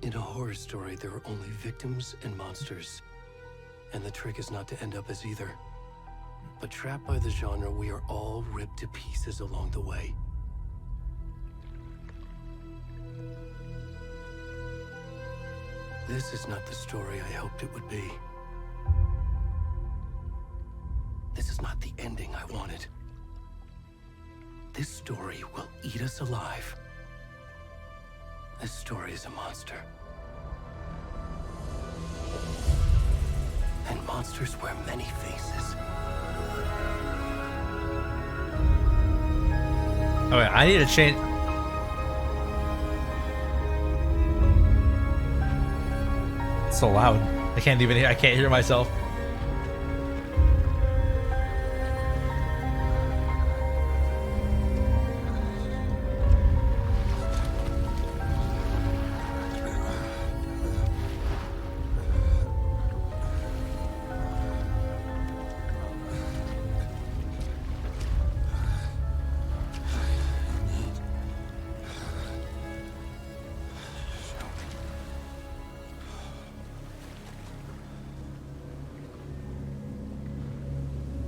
In a horror story, there are only victims and monsters. And the trick is not to end up as either. But trapped by the genre, we are all ripped to pieces along the way. This is not the story I hoped it would be. This is not the ending I wanted. This story will eat us alive. This story is a monster. And monsters wear many faces. Okay, I need to change. It's so loud. I can't hear myself.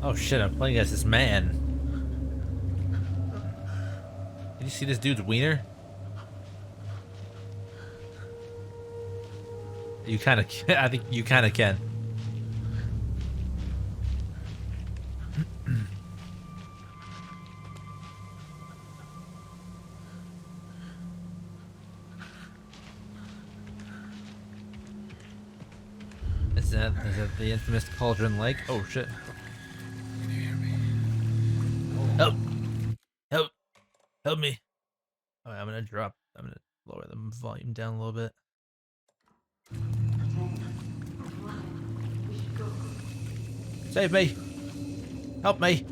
Oh shit, I'm playing as this man. Can you see this dude's wiener? You kinda can. I think you kinda can. Is that the infamous Cauldron Lake? Oh shit. Help! Help! Help me! Alright, I'm gonna lower the volume down a little bit. Save me! Help me!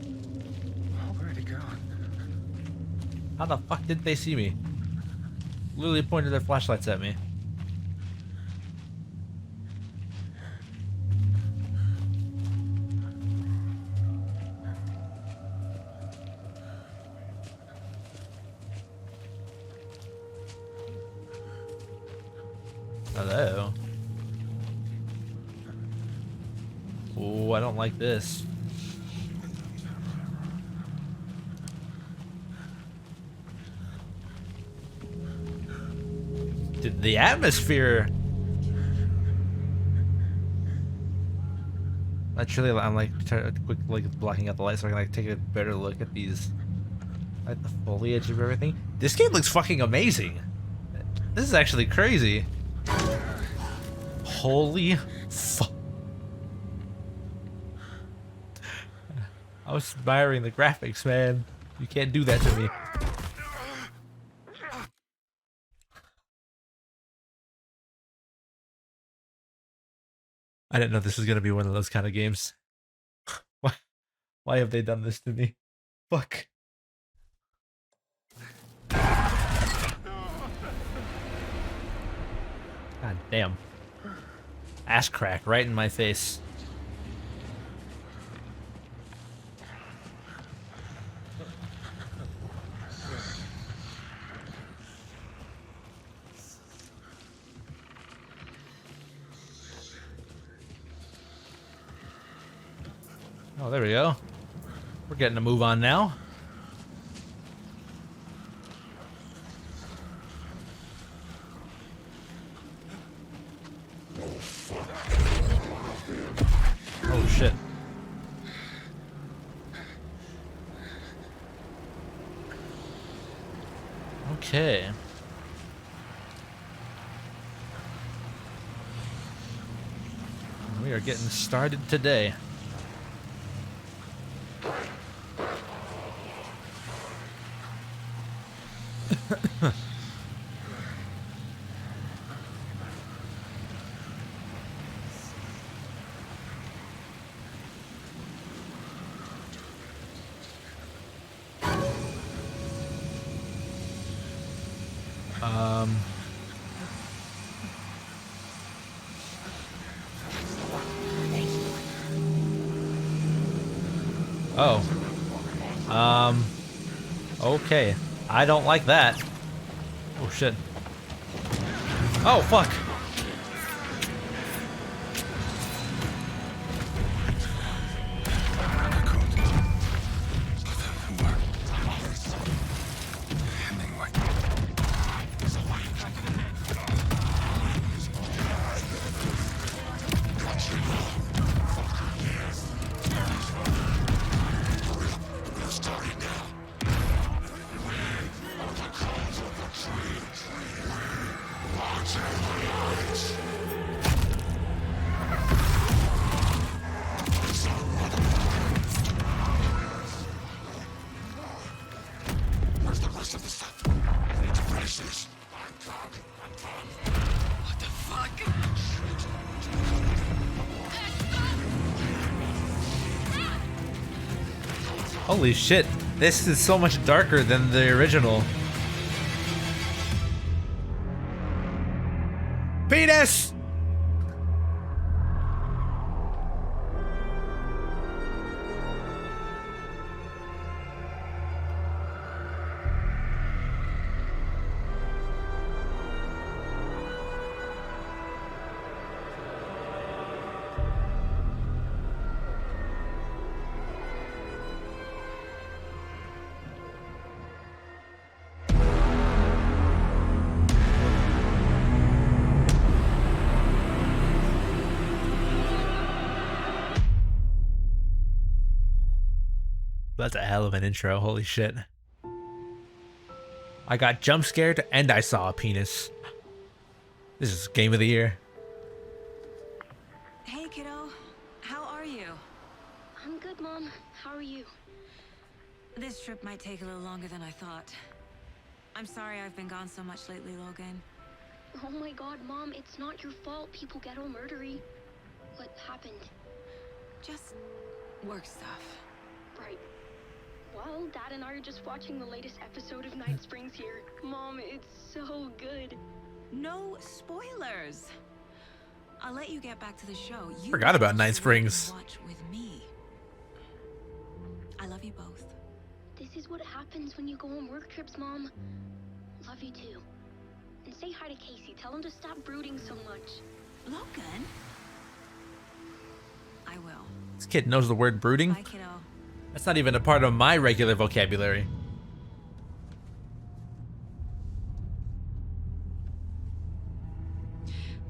Where'd it go? How the fuck did they see me? Literally pointed their flashlights at me. Hello. Oh, I don't like this. The atmosphere. Actually, I'm like quick, like blocking out the light so I can like take a better look at these, like the foliage of everything. This game looks fucking amazing. This is actually crazy. Holy fuck. I was admiring the graphics, man. You can't do that to me. I didn't know this was gonna be one of those kind of games. Why have they done this to me? Fuck. God damn. Ass crack right in my face. Oh, there we go. We're getting a move on now. Oh shit. Okay. We are getting started today. Oh. Okay. I don't like that. Oh shit. Oh, fuck. Holy shit. This is so much darker than the original. Penis! That's a hell of an intro, holy shit. I got jump scared and I saw a penis. This is game of the year. Hey, kiddo. How are you? I'm good, Mom. How are you? This trip might take a little longer than I thought. I'm sorry I've been gone so much lately, Logan. Oh my god, Mom, it's not your fault people get all murdery. What happened? Just work stuff. Right. Well, Dad and I are just watching the latest episode of Night Springs here. Mom, it's so good. No spoilers. I'll let you get back to the show. You Forgot about watch Night Springs. Watch with me. I love you both. This is what happens when you go on work trips, Mom. Love you too. And say hi to Casey. Tell him to stop brooding so much. Logan? I will. This kid knows the word brooding. Bye, kiddo. That's not even a part of my regular vocabulary.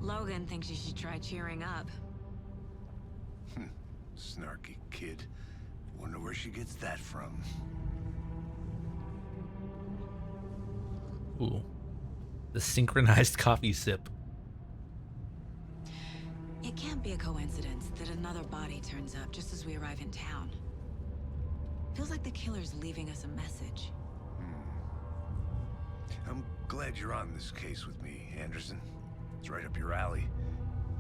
Logan thinks you should try cheering up. Snarky kid. Wonder where she gets that from. Ooh. The synchronized coffee sip. It can't be a coincidence that another body turns up just as we arrive in town. Feels like the killer's leaving us a message. I'm glad you're on this case with me, Anderson. It's right up your alley.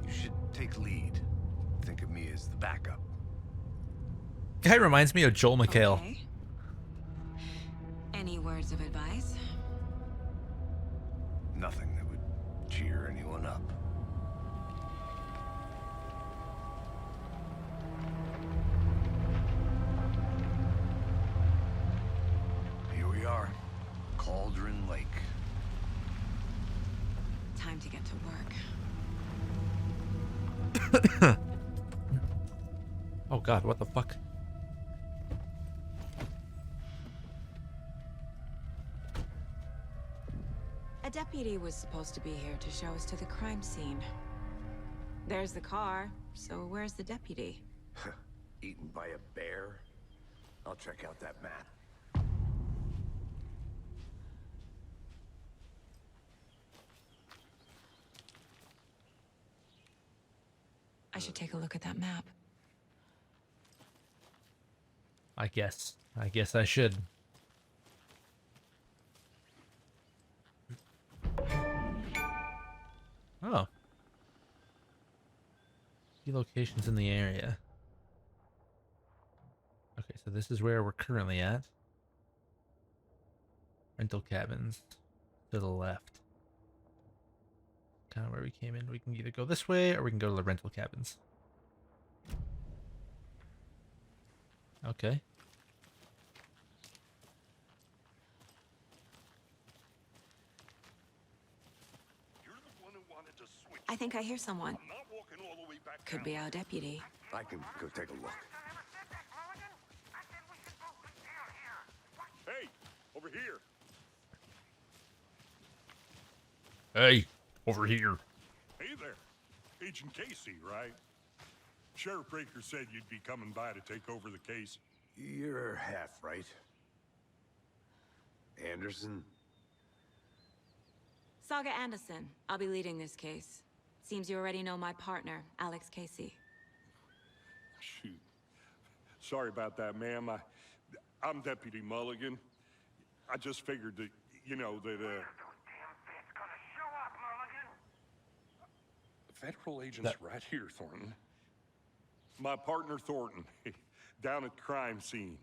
You should take lead. Think of me as the backup. Guy reminds me of Joel McHale. Okay. Any words of advice? Nothing that would cheer anyone up. Here we are. Cauldron Lake. Time to get to work. Oh god, what the fuck? A deputy was supposed to be here to show us to the crime scene. There's the car, so where's the deputy? Eaten by a bear? I'll check out that map. I should take a look at that map. I guess I should. Oh. Key locations in the area. Okay, so this is where we're currently at. Rental cabins to the left. Kind of where we came in. We can either go this way or we can go to the rental cabins. Okay. You're the one who I think I hear someone. I'm not walking all the way back Could down. be our deputy. I can go take a look. Hey, over here. Hey, over here. Hey there. Agent Casey, right? Sheriff Breaker said you'd be coming by to take over the case. You're half right. Anderson? Saga Anderson. I'll be leading this case. Seems you already know my partner, Alex Casey. Shoot. Sorry about that, ma'am. I'm Deputy Mulligan. I just figured that, Federal agent's right here, Thornton. My partner, Thornton, down at the crime scene.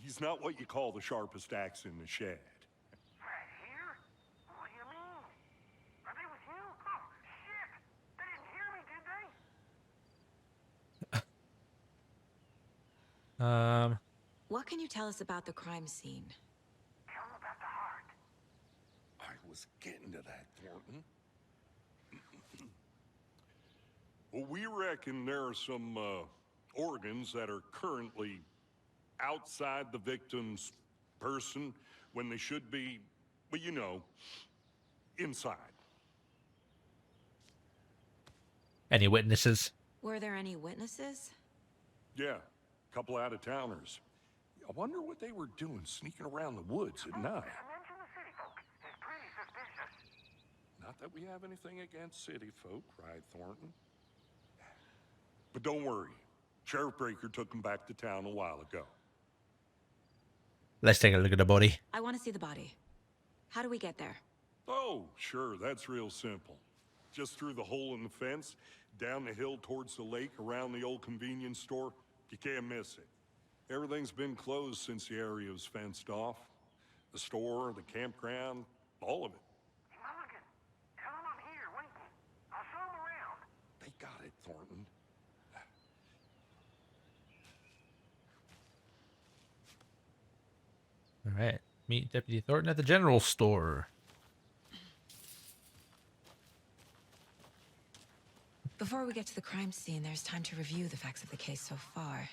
He's not what you call the sharpest axe in the shed. Right here? What do you mean? Are they with you? Oh, shit! They didn't hear me, did they? What can you tell us about the crime scene? Tell them about the heart. I was getting to that, Thornton. Well, we reckon there are some organs that are currently outside the victim's person when they should be, well, inside. Any witnesses? Were there any witnesses? Yeah, a couple out-of-towners. I wonder what they were doing sneaking around the woods at night. Mention the city folk. It's pretty suspicious. Not that we have anything against city folk, right, Thornton? But don't worry. Sheriff Breaker took them back to town a while ago. Let's take a look at the body. I want to see the body. How do we get there? Oh, sure, that's real simple. Just through the hole in the fence, down the hill towards the lake, around the old convenience store. You can't miss it. Everything's been closed since the area was fenced off. The store, the campground, all of it. Hey, Mulligan, tell them I'm here waiting. I'll show them around. They got it, Thornton. All right. Meet Deputy Thornton at the general store. Before we get to the crime scene, there's time to review the facts of the case so far.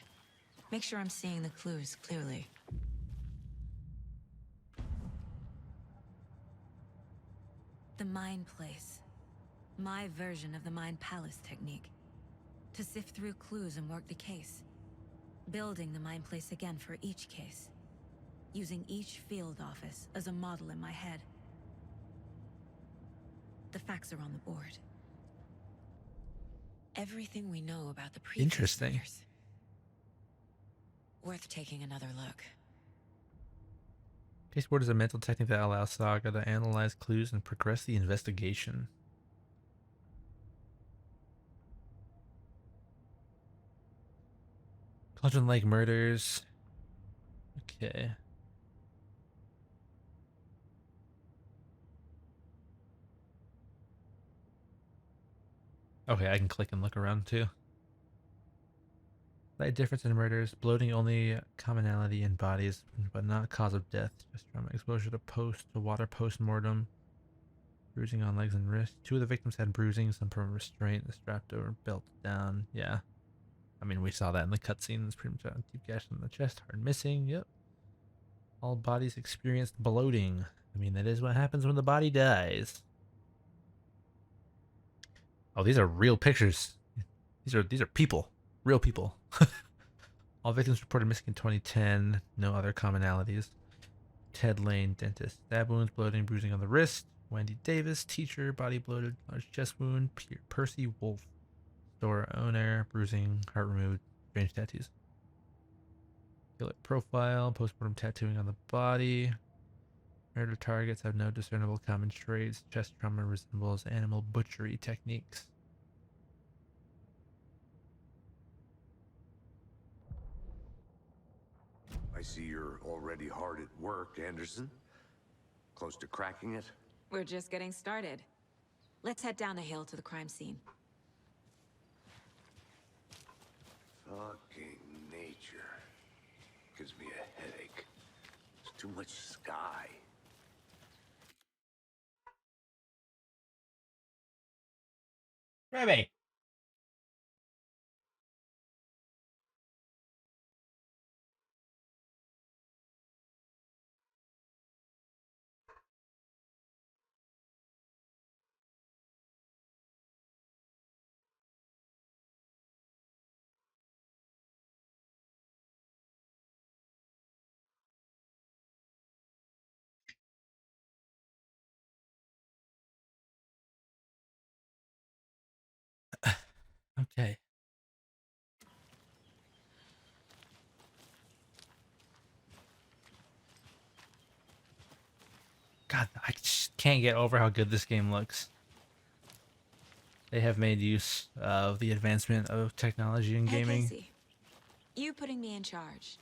Make sure I'm seeing the clues clearly. The Mind Place. My version of the Mind Palace technique. To sift through clues and work the case. Building the Mind Place again for each case. Using each field office as a model in my head. The facts are on the board. Everything we know about the previous Interesting. murders. Worth taking another look. Caseboard is a mental technique that allows Saga to analyze clues and progress the investigation. Cauldron Lake murders. Okay. Okay, I can click and look around too. Slight difference in murders. Bloating only commonality in bodies, but not cause of death. Just trauma exposure to water post-mortem. Bruising on legs and wrists. 2 of the victims had bruising, some from restraint, strapped over, belt down. Yeah. I mean, we saw that in the cutscene. It's pretty much a deep gash in the chest, heart missing. Yep. All bodies experienced bloating. I mean, that is what happens when the body dies. Oh, these are real pictures. These are people. Real people. All victims reported missing in 2010. No other commonalities. Ted Lane, dentist. Stab wounds, bloating, bruising on the wrist. Wendy Davis, teacher, body bloated, large chest wound. Percy Wolf, store owner, bruising, heart removed, strange tattoos. Killer profile, postmortem tattooing on the body. Murder targets have no discernible common traits. Chest trauma resembles animal butchery techniques. I see you're already hard at work, Anderson. Close to cracking it? We're just getting started. Let's head down the hill to the crime scene. Fucking nature. Gives me a headache. There's too much sky. Remy. Okay. God, I just can't get over how good this game looks. They have made use of the advancement of technology in Hey, gaming. Casey. You putting me in charge.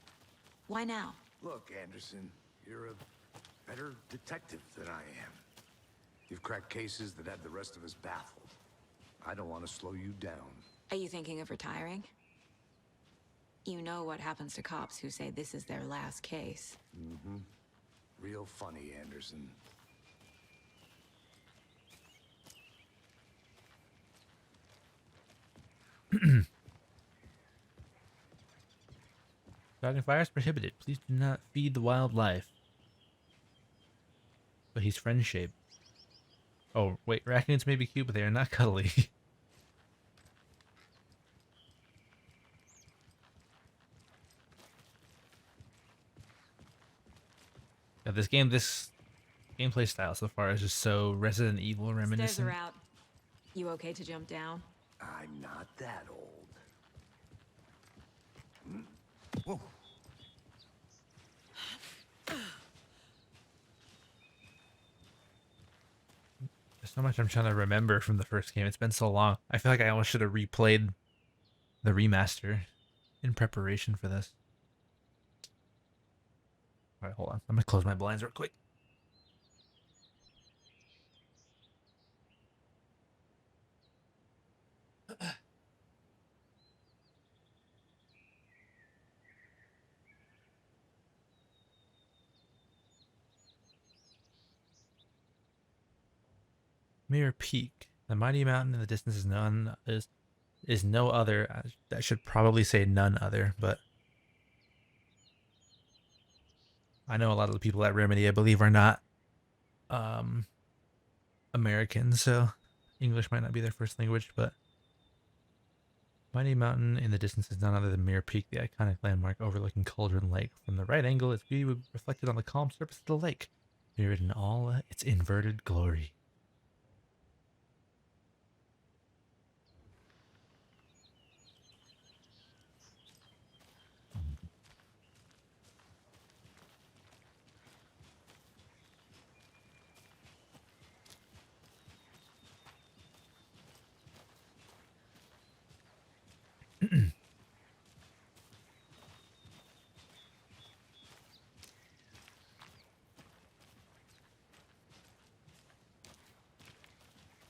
Why now? Look, Anderson, you're a better detective than I am. You've cracked cases that had the rest of us baffled. I don't want to slow you down. Are you thinking of retiring? You know what happens to cops who say this is their last case. Real funny, Anderson. Starting fire is prohibited. Please do not feed the wildlife. But he's friend shaped. Oh, wait, raccoons may be cute, but they are not cuddly. Yeah, this gameplay style so far is just so Resident Evil Stairs reminiscent. are out. You okay to jump down? I'm not that old. Whoa. There's so much I'm trying to remember from the first game. It's been so long. I feel like I almost should have replayed the remaster in preparation for this. Alright, hold on. I'm gonna close my blinds real quick. Mirror Peak. The mighty mountain in the distance is no other. I should probably say none other, but I know a lot of the people at Remedy, I believe, are not American, so English might not be their first language, but mighty mountain in the distance is none other than Mirror Peak, the iconic landmark overlooking Cauldron Lake. From the right angle, its beauty reflected on the calm surface of the lake, mirrored in all its inverted glory.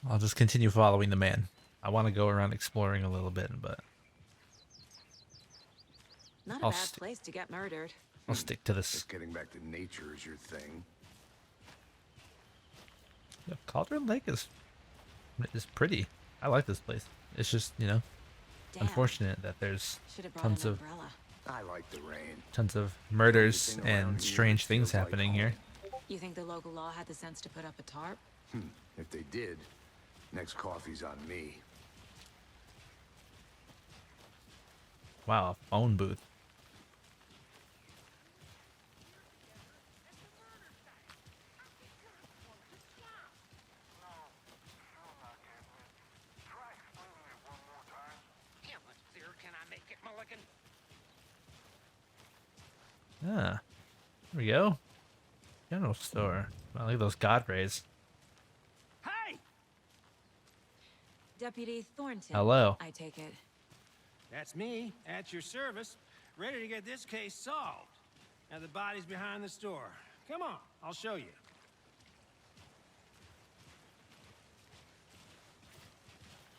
I'll just continue following the man. I want to go around exploring a little bit, but Not I'll a bad st- place to get murdered. I'll stick to this. Guess getting back to nature is your thing. Yeah, Cauldron Lake is pretty. I like this place. It's just, Damn. unfortunate that there's Should have brought tons an of umbrella. I like the rain. tons of murders Everything around and here strange things feels like happening home. here. You think the local law had the sense to put up a tarp? If they did, next coffee's on me. Wow, a phone booth. How much clearer can I make it, Mulligan? Ah, there we go. General store. I like those God rays. Hey! Deputy Thornton. Hello. I take it. That's me, at your service, ready to get this case solved. Now the body's behind the store. Come on, I'll show you.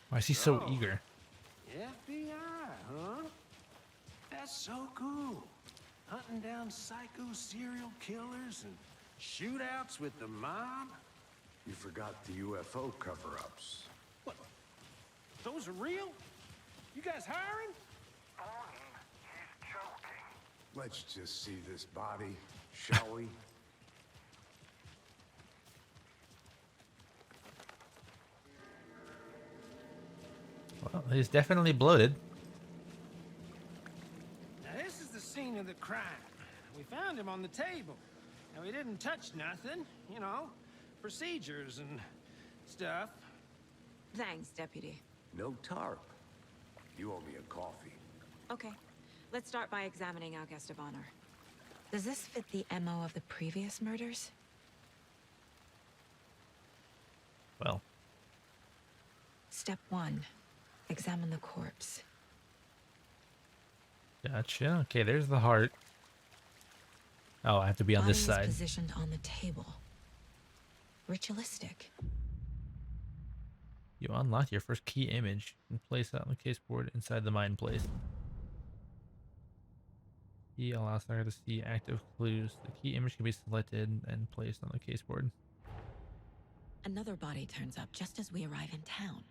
Why is he so eager? FBI, huh? That's so cool. Hunting down psycho serial killers and shootouts with the mob. You forgot the UFO cover-ups. Those are real? You guys hiring? Thornton, he's joking. Let's just see this body, shall we? Well, he's definitely bloated. Now, this is the scene of the crime. We found him on the table. Now, he didn't touch nothing, you know, procedures and stuff. Thanks, Deputy. No tarp. You owe me a coffee. Okay, let's start by examining our guest of honor. Does this fit the MO of the previous murders? Well, Step 1. Examine the corpse. gotcha. Okay, there's the heart. Oh, I have to be on this Body is side. positioned on the table. Ritualistic. You unlock your first key image and place it on the case board inside the mind place. Key allows her to see active clues. The key image can be selected and placed on the case board. Another body turns up just as we arrive in town.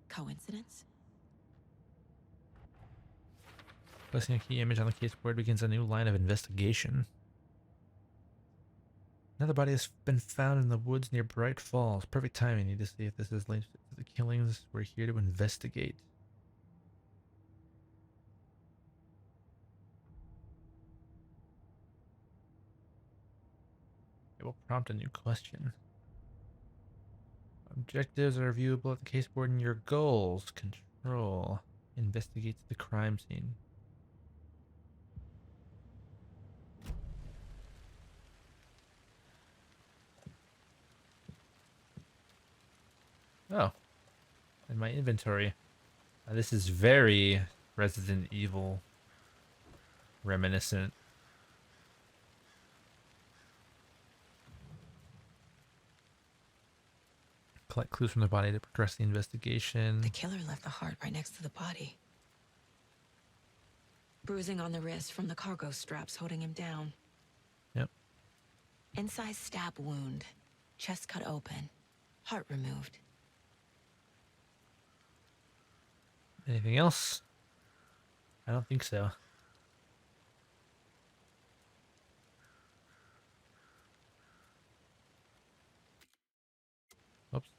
Coincidence? Placing a key image on the case board begins a new line of investigation. Another body has been found in the woods near Bright Falls. Perfect timing. Need to see if this is linked to the killings. We're here to investigate. It will prompt a new question. Objectives are viewable at the case board, and your goals. Control. Investigates the crime scene. Oh, in my inventory. This is very Resident Evil reminiscent. Collect clues from the body to progress the investigation. The killer left the heart right next to the body. Bruising on the wrist from the cargo straps holding him down. Yep. Incised stab wound. Chest cut open. Heart removed. Anything else? I don't think so. Oops.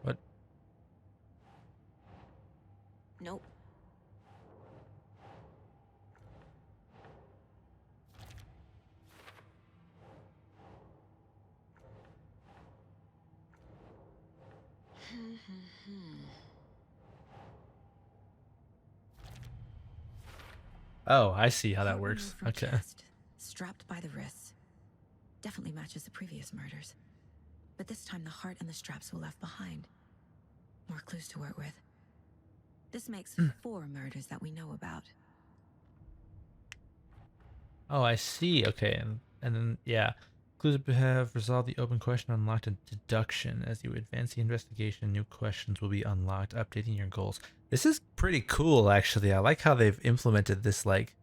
What? Nope. Oh, I see how that Heart works. removed from Okay. chest, strapped by the wrists. Definitely matches the previous murders. But this time the heart and the straps were left behind. More clues to work with. This makes 4 murders that we know about. Oh, I see. Okay, and then yeah, clues have resolved the open question, unlocked a deduction. As you advance the investigation, new questions will be unlocked, updating your goals. This is pretty cool, actually. I like how they've implemented this, like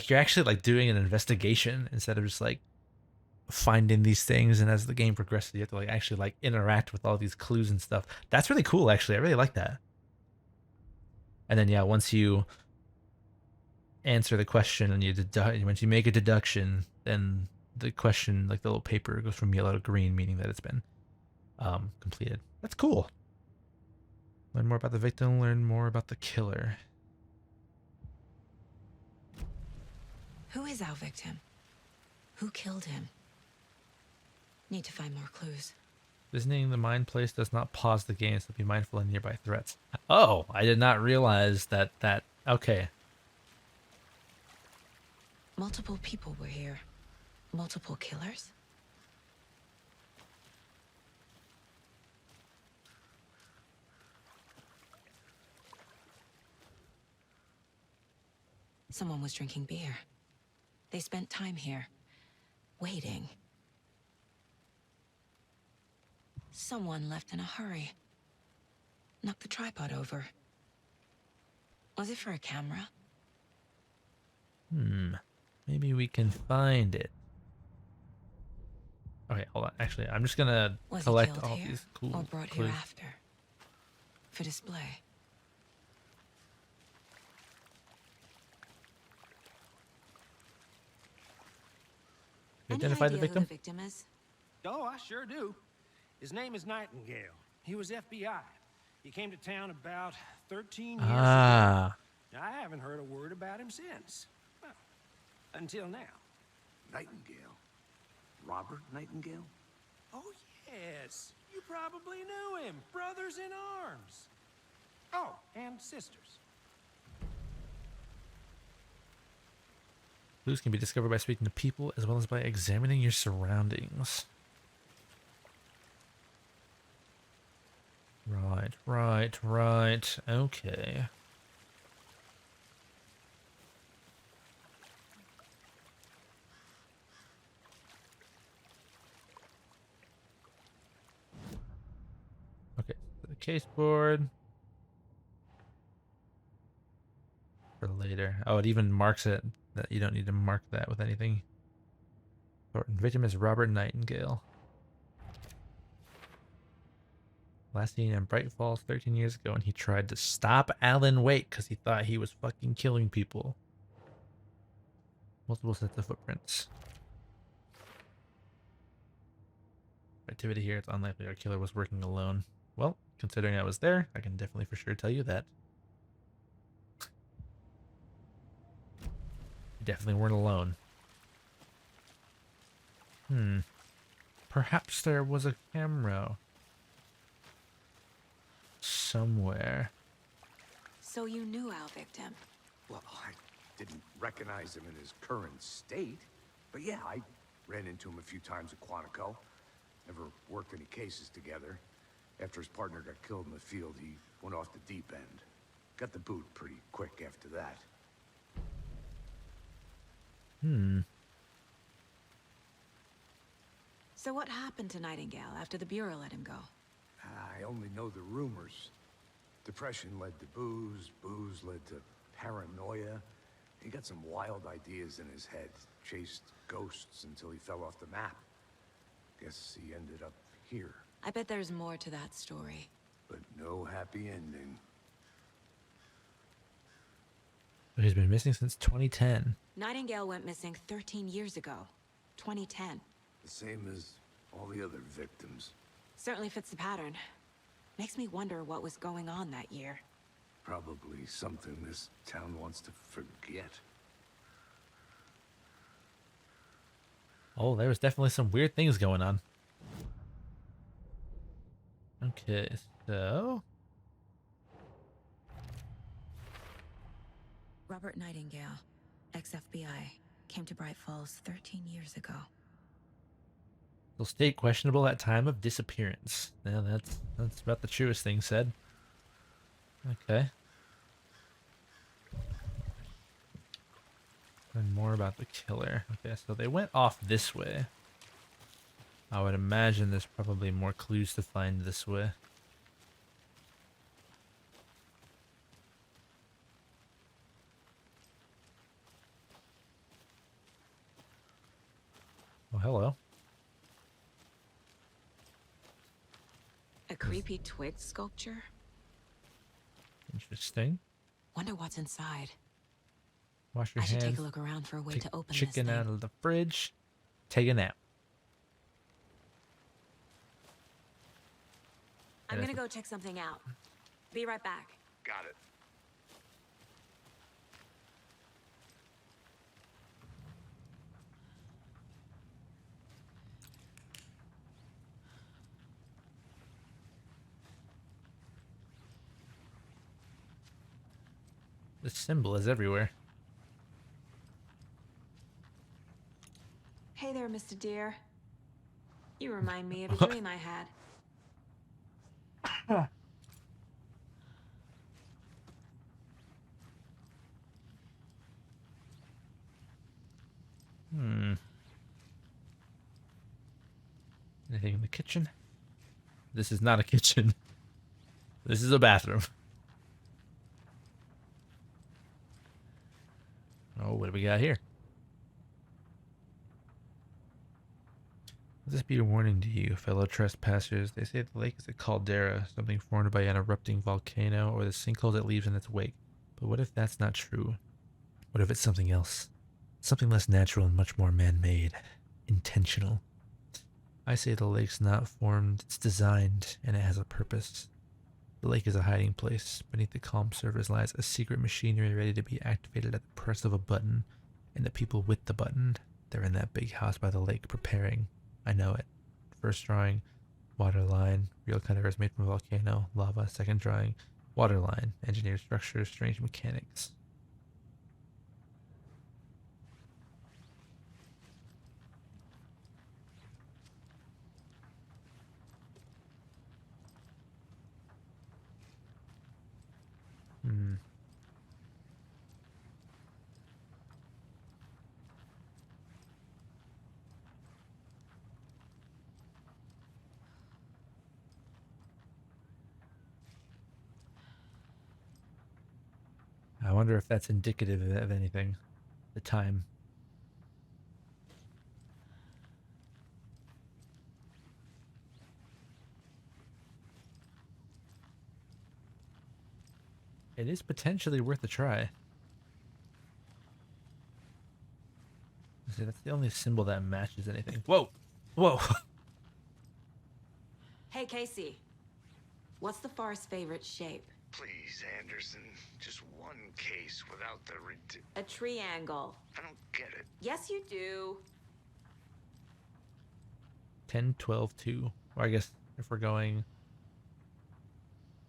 you're actually like doing an investigation instead of just like finding these things, and as the game progresses you have to like actually like interact with all these clues and stuff. That's really cool, actually. I really like that. And then yeah, once you answer the question and you once you make a deduction, then the question, like the little paper, goes from yellow to green, meaning that it's been completed. That's cool. Learn more about the victim, learn more about the killer. Who is our victim? Who killed him? Need to find more clues. Visiting the mind place does not pause the game, so be mindful of nearby threats. Oh, I did not realize that. Okay. Multiple people were here. Multiple killers? Someone was drinking beer. They spent time here, waiting. Someone left in a hurry. Knocked the tripod over. Was it for a camera? Maybe we can find it. Okay, hold on. Actually, I'm just gonna Was collect he killed all here, these cool or brought clues. here after? For display. You Any identify the idea who victim? the victim is? Oh, I sure do. His name is Nightingale. He was FBI. He came to town about 13 years ago. Ah, I haven't heard a word about him since. Well, until now. Nightingale? Robert Nightingale? Oh, yes. You probably knew him. Brothers in arms. Oh, and sisters. clues can be discovered by speaking to people as well as by examining your surroundings. Right. Okay. Okay, the case board. For later. Oh, it even marks it. That you don't need to mark that with anything. Victim is Robert Nightingale. Last seen in Bright Falls 13 years ago, and he tried to stop Alan Wake because he thought he was fucking killing people. Multiple sets of footprints. Activity here, it's unlikely our killer was working alone. Well, considering I was there, I can definitely for sure tell you that. You definitely weren't alone. Perhaps there was a camera somewhere. So you knew our victim. Well, I didn't recognize him in his current state. But yeah, I ran into him a few times at Quantico. Never worked any cases together. After his partner got killed in the field, he went off the deep end. Got the boot pretty quick after that. So what happened to Nightingale after the Bureau let him go? I only know the rumors. Depression led to booze, booze led to paranoia. He got some wild ideas in his head, chased ghosts until he fell off the map. Guess he ended up here, I bet there's more to that story. but no happy ending. He's been missing since 2010. Nightingale went missing 13 years ago. 2010. The same as all the other victims. Certainly fits the pattern. Makes me wonder what was going on that year. Probably something this town wants to forget. Oh, there was definitely some weird things going on. Okay, so... Robert Nightingale, ex-FBI, came to Bright Falls 13 years ago. Will state questionable at time of disappearance. Yeah, that's about the truest thing said. Okay. Learn more about the killer. Okay, so they went off this way. I would imagine there's probably more clues to find this way. Oh, hello. A creepy twig sculpture? Interesting. Wonder what's inside. Wash your I should hands. take a look around for a way Take to open chicken this out thing. of the fridge. Take a nap. I'm Yeah, gonna go check something out. Be right back. Got it. The symbol is everywhere. Hey there, Mr. Deer. You remind me of a dream I had. Anything in the kitchen? This is not a kitchen. This is a bathroom. Oh, what do we got here? Let this be a warning to you, fellow trespassers. They say the lake is a caldera, something formed by an erupting volcano or the sinkhole it leaves in its wake. But what if that's not true? What if it's something else? Something less natural and much more man-made. Intentional. I say the lake's not formed, it's designed, and it has a purpose. The lake is a hiding place. Beneath the calm surface lies a secret machinery ready to be activated at the press of a button. And the people with the button, they're in that big house by the lake preparing. I know it. First drawing, water line, real cadaver's made from volcano, lava. Second drawing, water line, engineered structures, strange mechanics. I wonder if that's indicative of anything. The time. It is potentially worth a try. See, that's the only symbol that matches anything. Whoa! Whoa! Hey, Casey. What's the far's favorite shape? Please, Anderson. Just one case without the A triangle. I don't get it. Yes, you do. 10, 12, 2. Or I guess if we're going...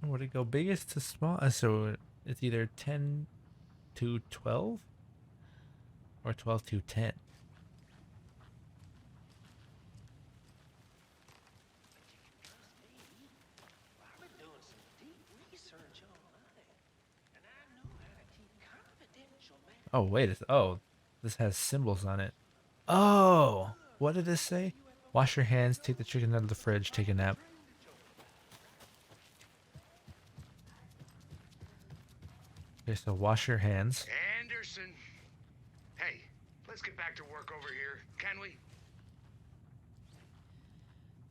Would it go biggest to small? So it's either 10 to 12 or 12 to 10. I've been doing some deep research online, and I know how to keep confidential, man. Oh, wait. Oh, this has symbols on it. Oh, what did this say? Wash your hands, take the chicken out of the fridge, take a nap. Okay, so wash your hands. Anderson! Hey, let's get back to work over here, can we?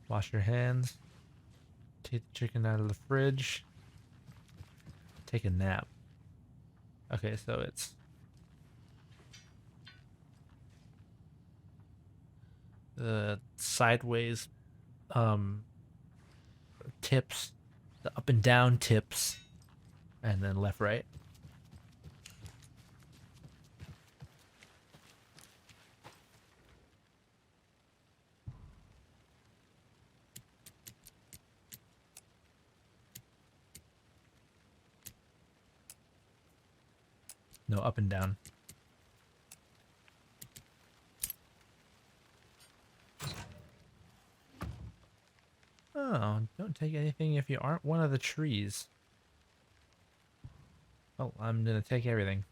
Wash your hands. Take the chicken out of the fridge. Take a nap. Okay, so it's... the sideways tips, the up and down tips, and then left, right. No, up and down. Oh, don't take anything if you aren't one of the trees. Oh, I'm gonna take everything.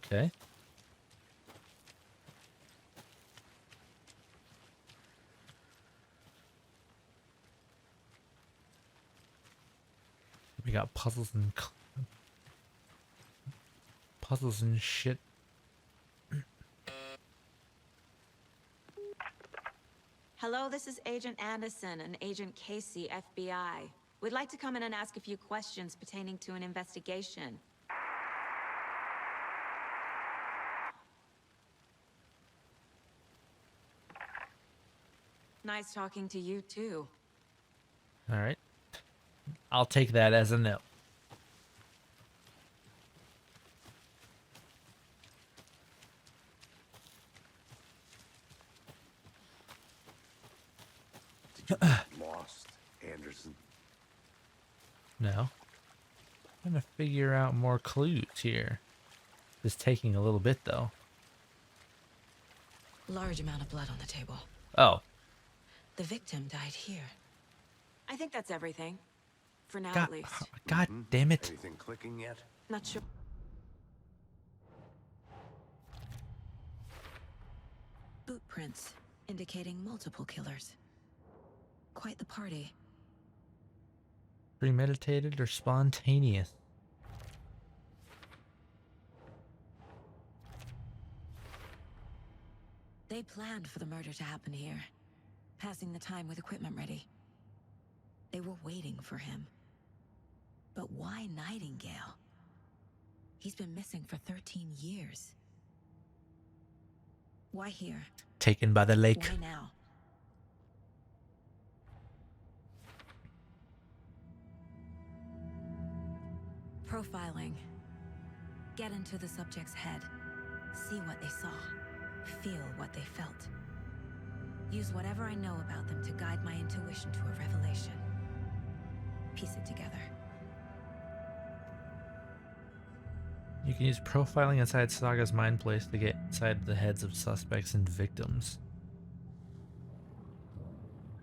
Okay. We got puzzles and shit. Hello, this is Agent Anderson and Agent Casey, FBI. We'd like to come in and ask a few questions pertaining to an investigation. Nice talking to you, too. All right. I'll take that as a no. Did you get lost, Anderson? No. I'm gonna figure out more clues here. It's taking a little bit though. Large amount of blood on the table. Oh. The victim died here. I think that's everything. For now, God, at least. God damn it. Anything clicking yet? Not sure. Boot prints indicating multiple killers. Quite the party. Premeditated or spontaneous? They planned for the murder to happen here, passing the time with equipment ready. They were waiting for him. But why Nightingale? He's been missing for 13 years. Why here? Taken by the lake. Why now? Profiling. Get into the subject's head. See what they saw. Feel what they felt. Use whatever I know about them to guide my intuition to a revelation. Piece it together. You can use profiling inside Saga's mind place to get inside the heads of suspects and victims.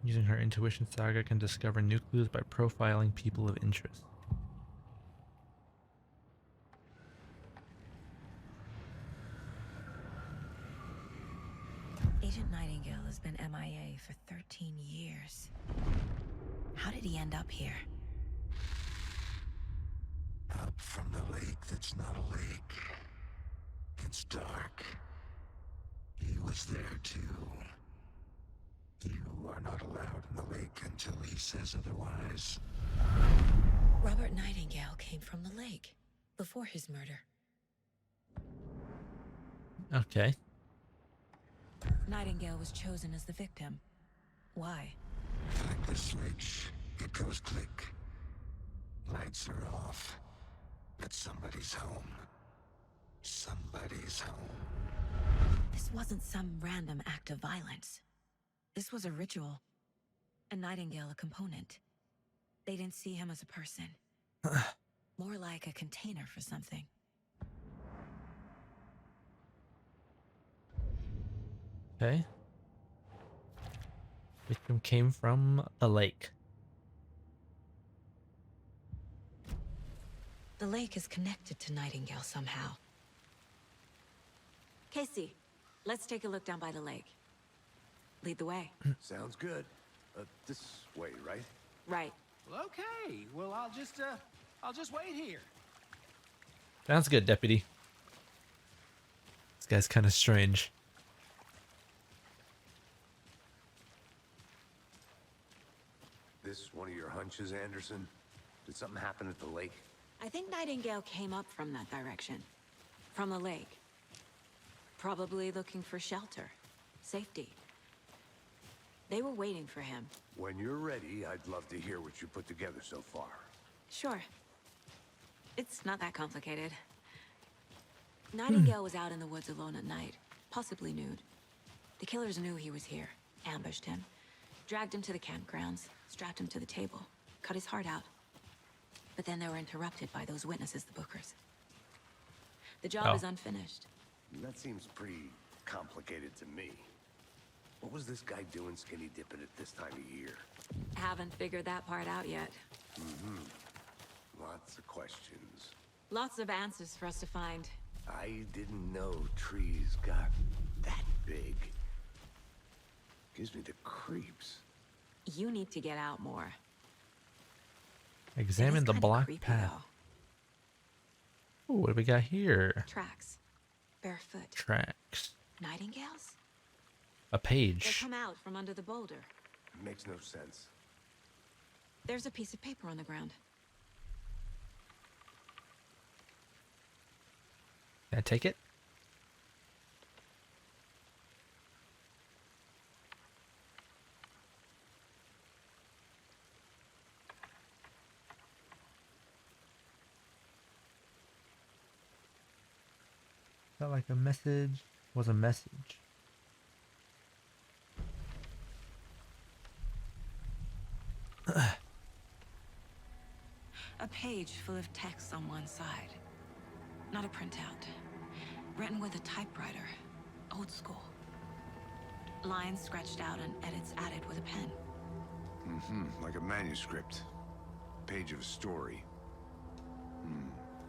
Using her intuition, Saga can discover new clues by profiling people of interest. Agent Nightingale has been MIA for 13 years. How did he end up here? Up from the lake that's not a lake. It's dark. He was there too. You are not allowed in the lake until he says otherwise. Robert Nightingale came from the lake before his murder. Okay. Nightingale was chosen as the victim. Why? Like the switch, it goes click. Lights are off. But somebody's home. Somebody's home. This wasn't some random act of violence. This was a ritual. And Nightingale a component. They didn't see him as a person. More like a container for something. Okay. Victim came from a lake. The lake is connected to Nightingale somehow. Casey, let's take a look down by the lake. Lead the way. Sounds good. This way, right? Right. Well, okay. Well, I'll just wait here. Sounds good, Deputy. This guy's kind of strange. This one of your hunches, Anderson? Did something happen at the lake? I think Nightingale came up from that direction. From the lake. Probably looking for shelter. Safety. They were waiting for him. When you're ready, I'd love to hear what you put together so far. Sure. It's not that complicated. Nightingale was out in the woods alone at night, possibly nude. The killers knew he was here, ambushed him, dragged him to the campgrounds, strapped him to the table, cut his heart out. But then they were interrupted by those witnesses, the Bookers. The job is unfinished. That seems pretty complicated to me. What was this guy doing skinny dipping at this time of year? Haven't figured that part out yet. Lots of questions. Lots of answers for us to find. I didn't know trees got that big. Gives me the creeps. You need to get out more. Examine the kinda block creepy, path. though. Ooh, what do we got here? Tracks. Barefoot. Tracks. Nightingales? A They page. come out from under the boulder. Makes no sense. There's a piece of paper on the ground. Can I take it? Felt like a message was a message. A page full of text on one side. Not a printout. Written with a typewriter. Old school. Lines scratched out and edits added with a pen. Like a manuscript. Page of a story.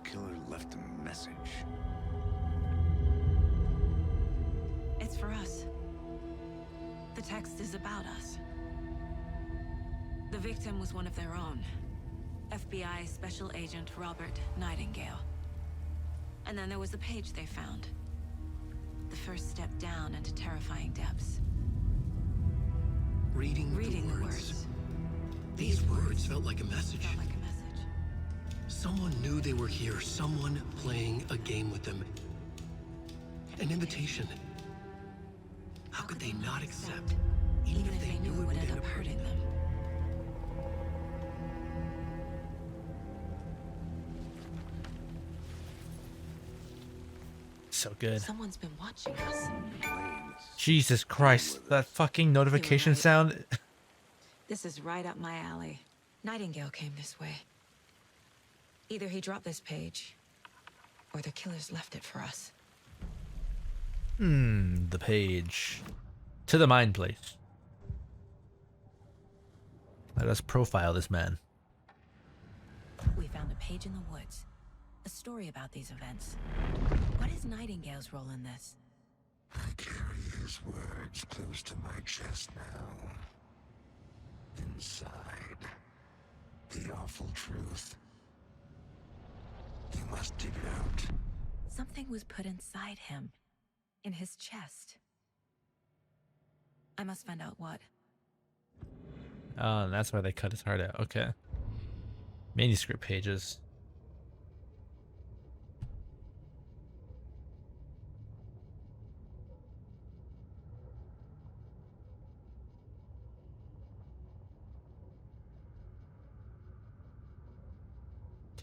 Killer left a message. It's for us. The text is about us. The victim was one of their own. FBI Special Agent Robert Nightingale. And then there was the page they found. The first step down into terrifying depths. Reading the words. These words felt like a message. Felt like a message. Someone knew they were here. Someone playing a game with them. An invitation. How could they not accept? Even if they knew it would end up hurting them. So good. Someone's been watching us. Jesus Christ, that fucking notification sound. This is right up my alley. Nightingale came this way. Either he dropped this page, or the killers left it for us. The page. To the mind place. Let us profile this man. We found a page in the woods. A story about these events. What is Nightingale's role in this? I carry his words close to my chest now. Inside, the awful truth. You must dig it out. Something was put inside him. In his chest. I must find out what. Oh, and that's why they cut his heart out. Okay. Manuscript pages.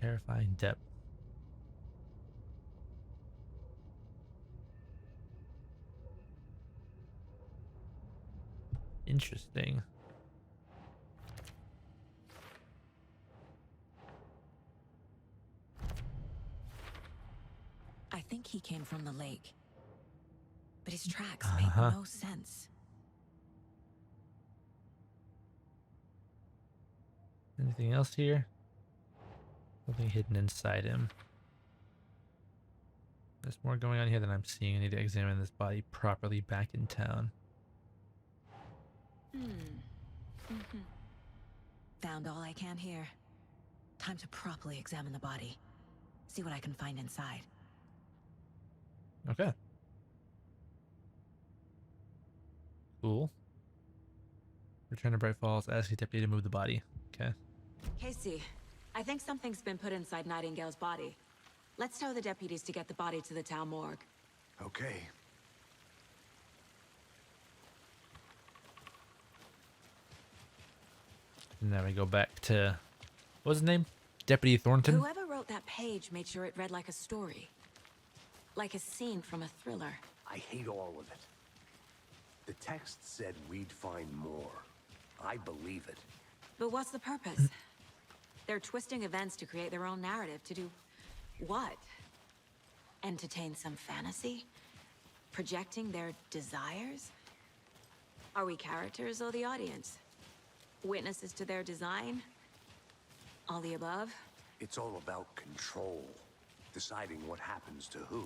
Terrifying depth. Interesting. I think he came from the lake. But his tracks make no sense. Anything else here? Something hidden inside him. There's more going on here than I'm seeing. I need to examine this body properly back in town. Found all I can here. Time to properly examine the body. See what I can find inside. Okay. Cool. Return to Bright Falls. Ask the deputy to move the body. Okay. Casey, I think something's been put inside Nightingale's body. Let's tell the deputies to get the body to the town morgue. Okay. And then we go back to, what was his name? Deputy Thornton? Whoever wrote that page made sure it read like a story. Like a scene from a thriller. I hate all of it. The text said we'd find more. I believe it. But what's the purpose? They're twisting events to create their own narrative. To do what? Entertain some fantasy? Projecting their desires? Are we characters or the audience? Witnesses to their design? All the above? It's all about control. Deciding what happens to who.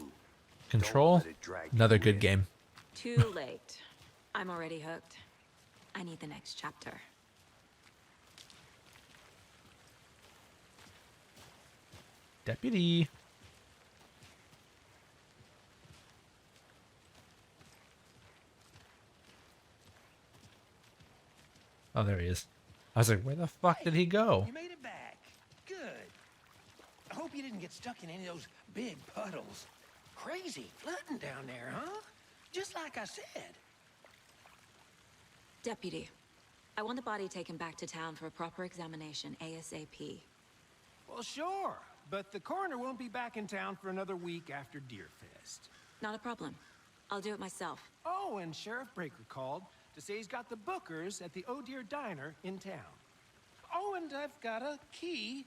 Control? Don't let it drag you Another good in. game. Too late. I'm already hooked. I need the next chapter. Deputy. Oh, there he is. I was like, where the fuck did he go? You made it back. Good. I hope you didn't get stuck in any of those big puddles. Crazy flooding down there, huh? Just like I said. Deputy, I want the body taken back to town for a proper examination ASAP. Well, sure. But the coroner won't be back in town for another week after Deerfest. Not a problem. I'll do it myself. Oh, and Sheriff Breaker called to say he's got the bookers at the Oh Deer Diner in town. Oh, and I've got a key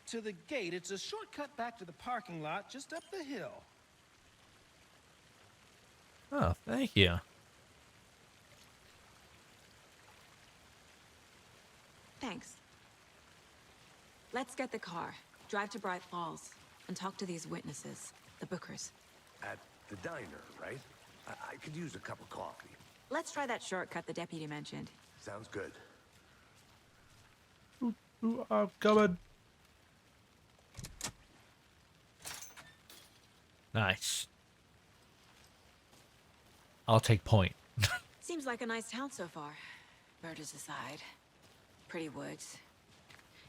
to the gate. It's a shortcut back to the parking lot just up the hill. Oh, thank you. thanks. Let's get the car, drive to Bright Falls, and talk to these witnesses, the Bookers. At the diner, right? I could use a cup of coffee. Let's try that shortcut the deputy mentioned. Sounds good. Ooh, I'm coming. Nice. I'll take point. Seems like a nice town so far. Murders aside. Pretty woods.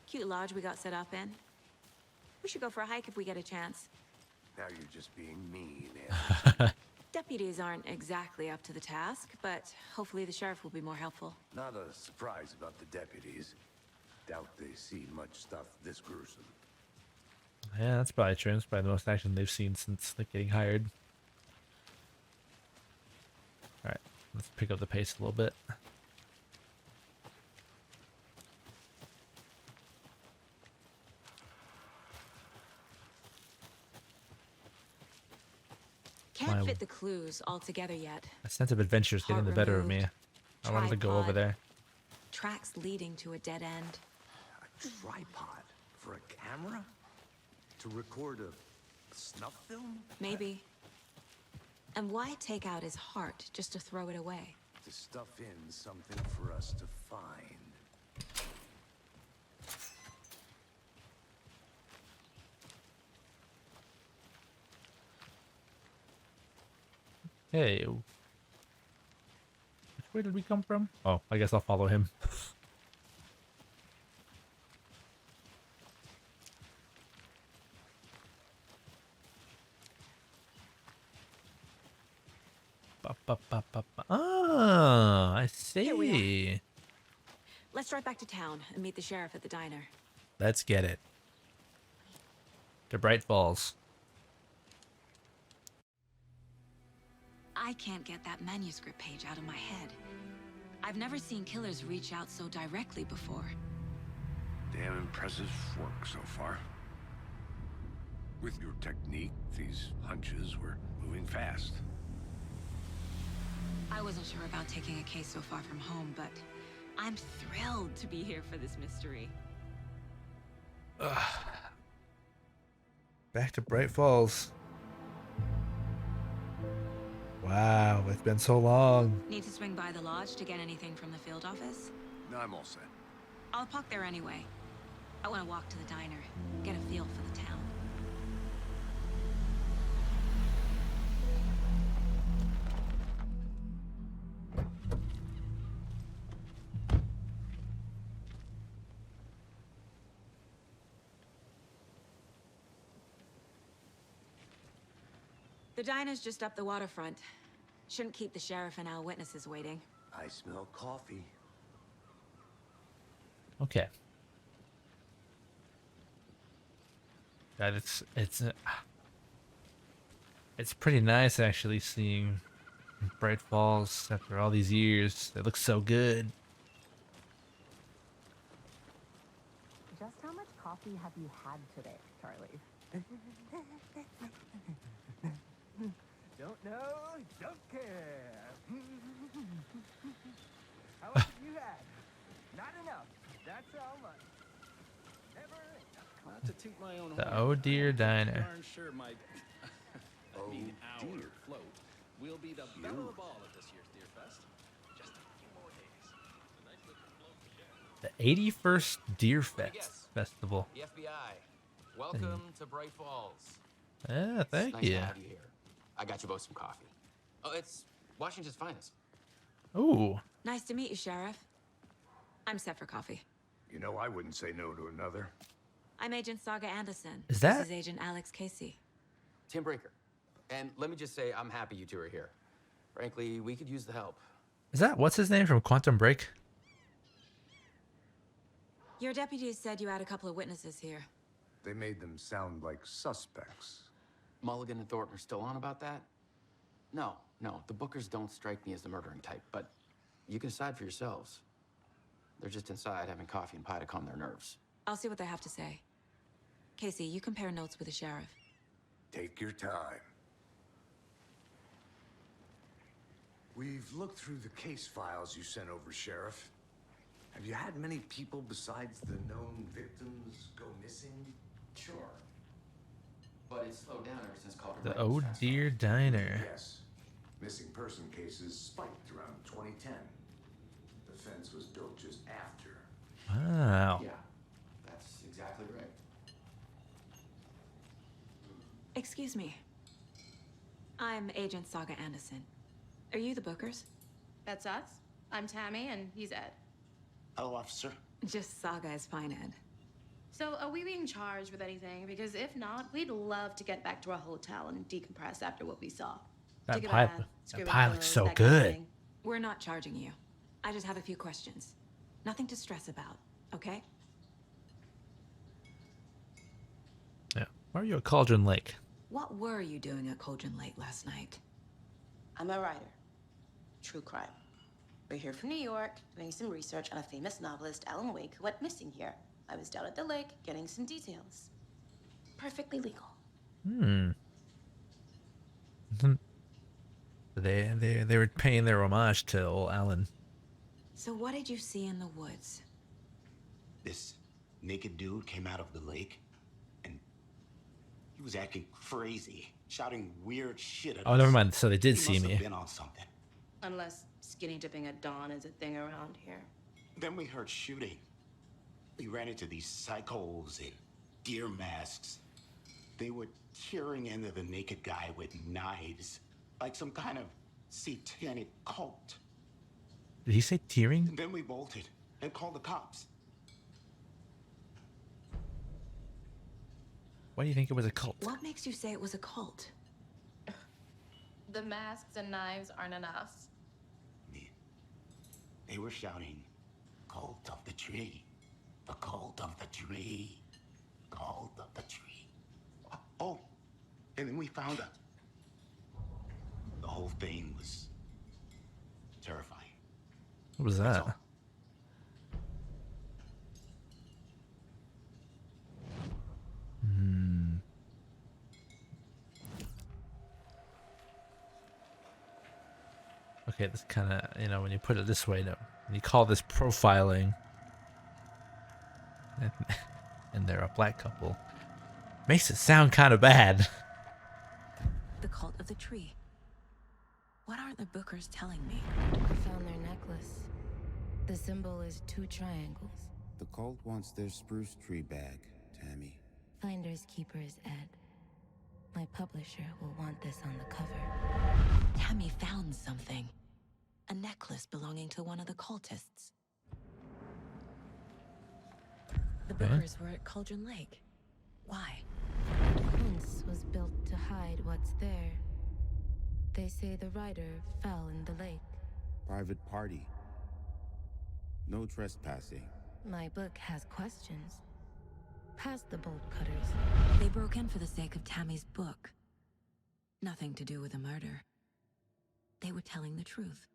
Cute lodge we got set up in. We should go for a hike if we get a chance. Now you're just being mean, Deputies aren't exactly up to the task, but hopefully the sheriff will be more helpful. Not a surprise about the deputies. Doubt they see much stuff this gruesome. Yeah, that's probably true. It's probably the most action they've seen since like getting hired. Alright, let's pick up the pace a little bit. Can't My- fit the clues all together yet. A sense of adventure is getting the better of me. I wanted to go over Tripod. there. Tracks leading to a dead end. A tripod for a camera? To record a snuff film? Maybe. And why take out his heart just to throw it away? To stuff in something for us to find. Hey. Which way did we come from? Oh, I guess I'll follow him. Ah, I Here we see. Let's drive back to town and meet the sheriff at the diner. Let's get it. To Bright Falls. I can't get that manuscript page out of my head. I've never seen killers reach out so directly before. Damn impressive work so far. With your technique, these hunches were moving fast. I wasn't sure about taking a case so far from home, but I'm thrilled to be here for this mystery. Back to Bright Falls. Wow, it's been so long. Need to swing by the lodge to get anything from the field office? No, I'm all set. I'll park there anyway. I want to walk to the diner, get a feel for the town. The diner's just up the waterfront. Shouldn't keep the sheriff and our witnesses waiting. I smell coffee. Okay. God, it's pretty nice actually seeing Bright Falls after all these years. It looks so good. Just how much coffee have you had today, Charlie? Don't know, don't care. How much have you had? Not enough. That's how much. Never enough. Not to toot my own The horn, Oh Dear Diner. darn sure my Oh our dear. float will be the belle of the ball at this year's Deer Fest. Just a few more days. A nice looking float to share. The 81st Deer Let me Fest guess. Festival. The FBI. Welcome to Bright Falls. Yeah, It's thank nice you. to have you here. I got you both some coffee. Oh, it's Washington's finest. Ooh. Nice to meet you, Sheriff. I'm set for coffee. You know, I wouldn't say no to another. I'm Agent Saga Anderson. Is that- This is Agent Alex Casey. Tim Breaker. And let me just say, I'm happy you two are here. Frankly, we could use the help. Is that what's his name from Quantum Break? Your deputies said you had a couple of witnesses here. They made them sound like suspects. Mulligan and Thornton are still on about that? No, the Bookers don't strike me as the murdering type, but you can decide for yourselves. They're just inside having coffee and pie to calm their nerves. I'll see what they have to say. Casey, you compare notes with the sheriff. Take your time. We've looked through the case files you sent over, Sheriff. Have you had many people besides the known victims go missing? Sure. But it's slowed down ever since Calder The Lake Oh was found. Dear Diner. Yes. Missing person cases spiked around 2010. The fence was built just after. Wow. Yeah, that's exactly right. Excuse me. I'm Agent Saga Anderson. Are you the Bookers? That's us. I'm Tammy, and he's Ed. Hello, officer. Just Saga is fine, Ed. So, are we being charged with anything? Because if not, we'd love to get back to our hotel and decompress after what we saw. That Take a pilot, bath, that screw in pilot's clothes, so that kind of good. thing. We're not charging you. I just have a few questions. Nothing to stress about, okay? Yeah. Why are you at Cauldron Lake? What were you doing at Cauldron Lake last night? I'm a writer. True crime. We're here from New York, doing some research on a famous novelist, Alan Wake, who went missing here. I was down at the lake, getting some details. Perfectly legal. Hmm. They were paying their homage to old Alan. So what did you see in the woods? This naked dude came out of the lake, and he was acting crazy, shouting weird shit at us. Oh, never mind. So they did He see must me. have been on something. Unless skinny dipping at dawn is a thing around here. Then we heard shooting. We ran into these psychos in deer masks. They were tearing into the naked guy with knives, like some kind of satanic cult. Did he say tearing? And then we bolted and called the cops. Why do you think it was a cult? What makes you say it was a cult? The masks and knives aren't enough. They were shouting, "Cult of the tree, the cult of the tree, cult of the tree." Oh, and then we found her. The whole thing was terrifying. What was that? Hmm. Okay, this kind of, when you put it this way, when you call this profiling, and they're a black couple, makes it sound kind of bad. The cult of the tree. What aren't the Bookers telling me? I found their necklace. The symbol is 2 triangles. The cult wants their spruce tree bag, Tammy. Finders keepers, Ed. My publisher will want this on the cover. Tammy found something. A necklace belonging to one of the cultists. The Bookers were at Cauldron Lake. Why? The fence was built to hide what's there. They say the writer fell in the lake. Private party. No trespassing. My book has questions. Past the bolt cutters. They broke in for the sake of Tammy's book. Nothing to do with the murder. They were telling the truth.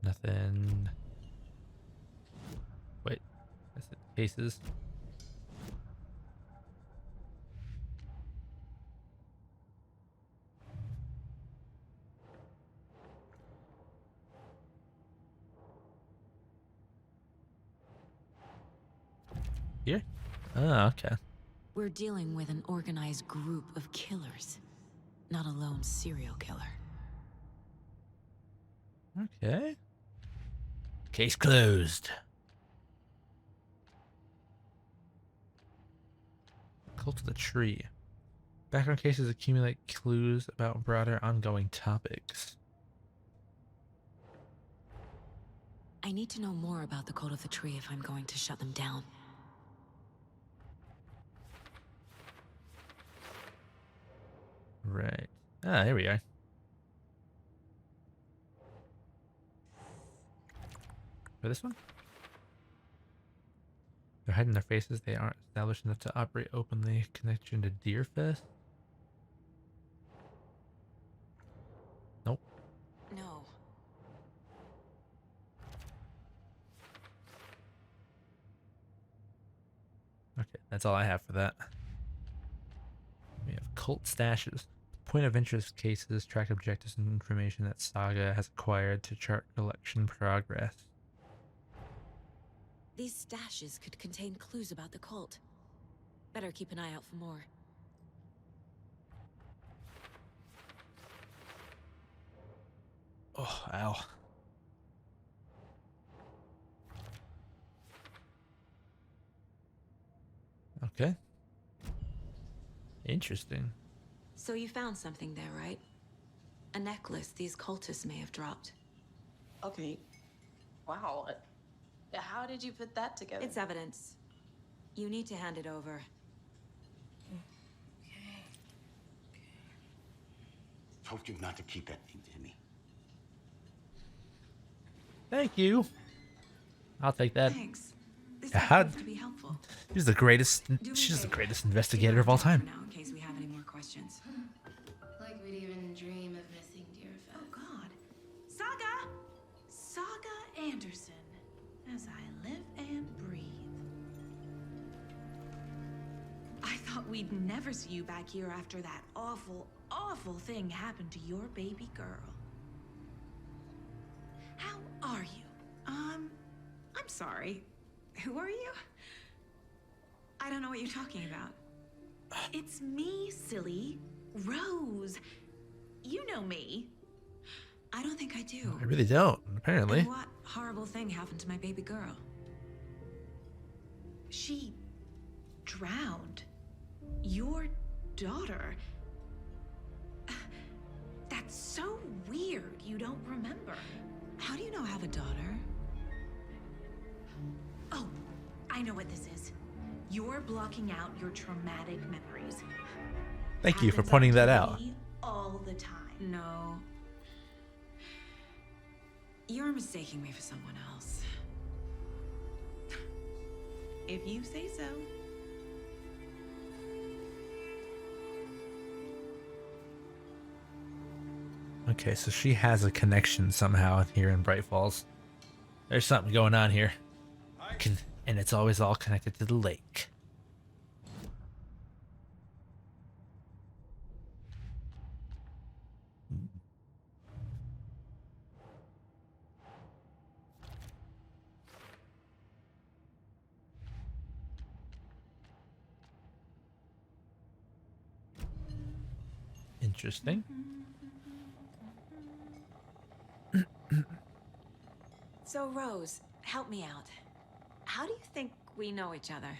Nothing. Wait, that's it. Cases. Here? Oh, okay. We're dealing with an organized group of killers, not a lone serial killer. Okay. Case closed. Cult of the Tree. Background cases accumulate clues about broader ongoing topics. I need to know more about the Cult of the Tree if I'm going to shut them down. Right. Ah, here we are. For this one? They're hiding their faces. They aren't established enough to operate openly. Connection to Deerfest? Nope. No. Okay, that's all I have for that. We have cult stashes. point of interest cases track objectives and information that Saga has acquired to chart collection progress. These stashes could contain clues about the cult. Better keep an eye out for more. Oh, ow. Okay. Interesting. So you found something there, right? A necklace these cultists may have dropped. Okay. Wow. How did you put that together? It's evidence. You need to hand it over. Told you not to keep that thing to me. Thank you. I'll take that. Thanks. This God. seems to be helpful. She's the greatest. She's the greatest investigator of all time. Now, in case we have any more questions. Like we'd even dream of missing Deerfest. Oh God, Saga Anderson, as I live and breathe. I thought we'd never see you back here after that awful, awful thing happened to your baby girl. How are you? I'm sorry. Who are you? I don't know what you're talking about. It's me, silly. Rose. You know me. I don't think I do. I really don't, apparently. And what horrible thing happened to my baby girl? She drowned. Your daughter. That's so weird you don't remember. How do you know I have a daughter? Oh, I know what this is. You're blocking out your traumatic memories. Thank you for Happens pointing to that out. me all the time. No. You're mistaking me for someone else. If you say so. Okay, so she has a connection somehow here in Bright Falls. There's something going on here. And it's always all connected to the lake. Interesting. So, Rose, help me out. How do you think we know each other?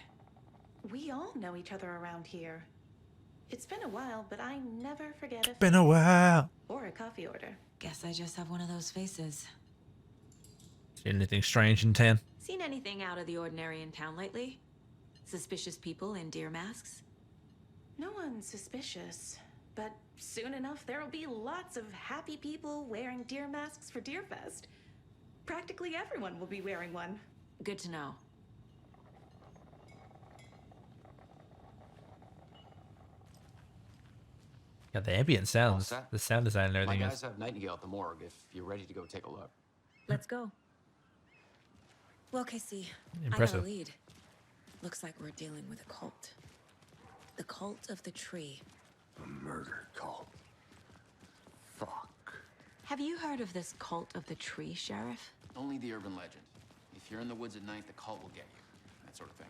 We all know each other around here. It's been a while, but I never forget a Been a while. or a coffee order. Guess I just have one of those faces. See anything strange in town? Seen anything out of the ordinary in town lately? Suspicious people in deer masks? No one's suspicious, but soon enough there'll be lots of happy people wearing deer masks for Deerfest. Practically everyone will be wearing one. Good to know. Yeah, the ambient sounds, set? the sound design and My everything guys is. have Nightingale at the morgue if you're ready to go take a look. Let's go. Well, Casey, Impressive. I got a lead. Looks like we're dealing with a cult. The cult of the tree. A murder cult. Fuck. Have you heard of this cult of the tree, Sheriff? Only the urban legend. If you're in the woods at night, the cult will get you. That sort of thing.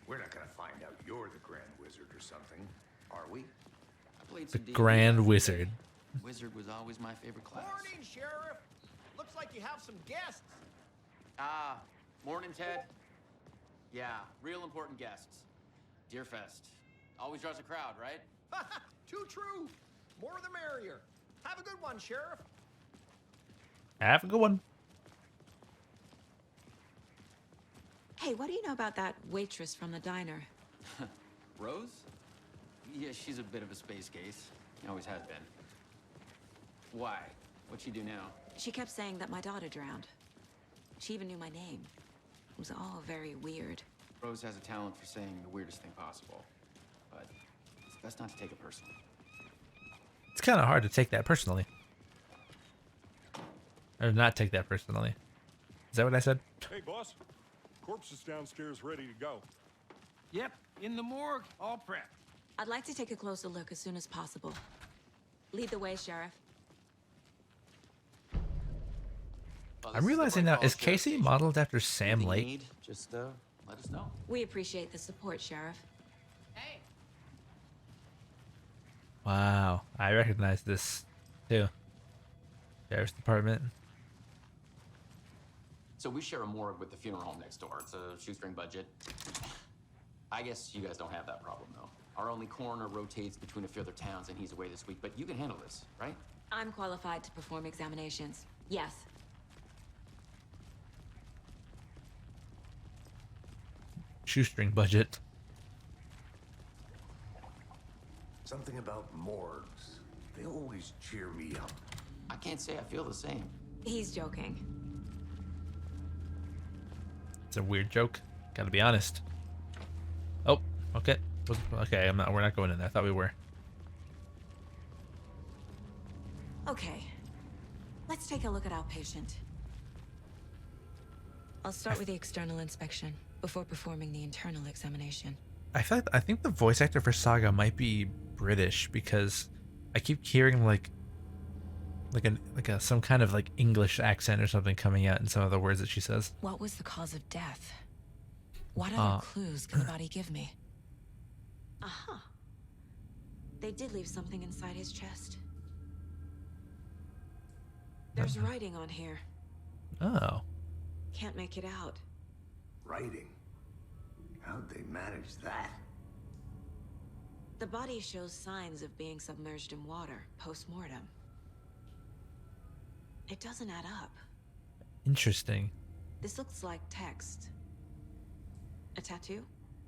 We're not gonna find out you're the Grand Wizard or something, are we? I played The some D&D Grand back in the Wizard. day. Wizard was always my favorite class. Morning, Sheriff. Looks like you have some guests. Ah, morning, Ted. Yeah, real important guests. Deerfest. Always draws a crowd, right? Too true. More the merrier. Have a good one, Sheriff. Have a good one. Hey, what do you know about that waitress from the diner? Rose? Yeah, she's a bit of a space case. Always has been. Why? What'd she do now? She kept saying that my daughter drowned. She even knew my name. It was all very weird. Rose has a talent for saying the weirdest thing possible. But it's best not to take it personally. It's kind of hard to take that personally. Or not take that personally. Is that what I said? Hey, boss. Corpse is downstairs ready to go. Yep, in the morgue, all prepped. I'd like to take a closer look as soon as possible. Lead the way, Sheriff. I'm realizing now, is Casey modeled after Sam Lake? Just let us know. We appreciate the support, Sheriff. Hey. Wow, I recognize this too. Sheriff's Department. So we share a morgue with the funeral home next door. It's a shoestring budget. I guess you guys don't have that problem, though. Our only coroner rotates between a few other towns, and he's away this week. But you can handle this, right? I'm qualified to perform examinations. Yes. Shoestring budget. Something about morgues. They always cheer me up. I can't say I feel the same. He's joking. It's a weird joke. Gotta be honest. Oh, okay. Okay, we're not going in there. I thought we were. Okay. Let's take a look at our patient. I'll start with the external inspection before performing the internal examination. I think the voice actor for Saga might be British because I keep hearing like some kind of like English accent or something coming out in some of the words that she says. What was the cause of death? What other clues can the body give me? Aha. They did leave something inside his chest. There's writing on here. Oh. Can't make it out. Writing? How'd they manage that? The body shows signs of being submerged in water post-mortem. It doesn't add up. Interesting. This looks like text. A tattoo?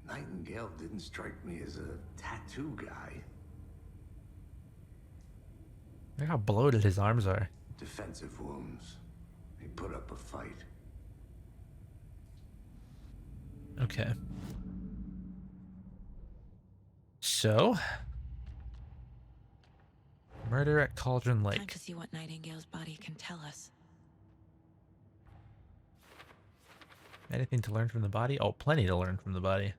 Nightingale didn't strike me as a tattoo guy. Look how bloated his arms are. Defensive wounds. He put up a fight. Okay. So, murder at Cauldron Time Lake. to see what Nightingale's body can tell us. Anything to learn from the body? Oh, plenty to learn from the body.